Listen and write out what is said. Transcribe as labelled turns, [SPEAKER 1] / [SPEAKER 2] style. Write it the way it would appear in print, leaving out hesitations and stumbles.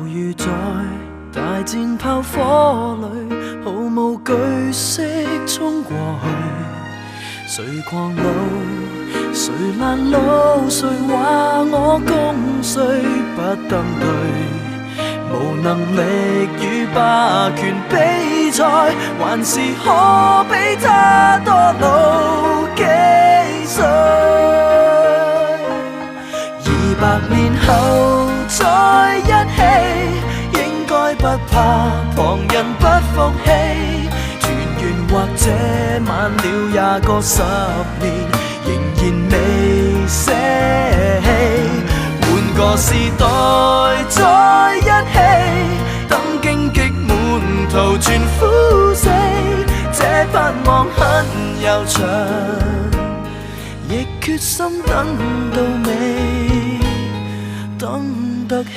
[SPEAKER 1] 如在大戰炮火裏，毫無懼色衝過去。誰狂怒，誰攔路，誰話我功衰不登對。無能力與霸權比賽，還是可比他多老幾歲。200年後再一起，應該不怕旁人不服氣。團圓或者晚了20個10年，仍然未捨棄。換個時代再一起，等荊棘滿途全枯死。這盼望很悠長，亦決心等到尾，等得起。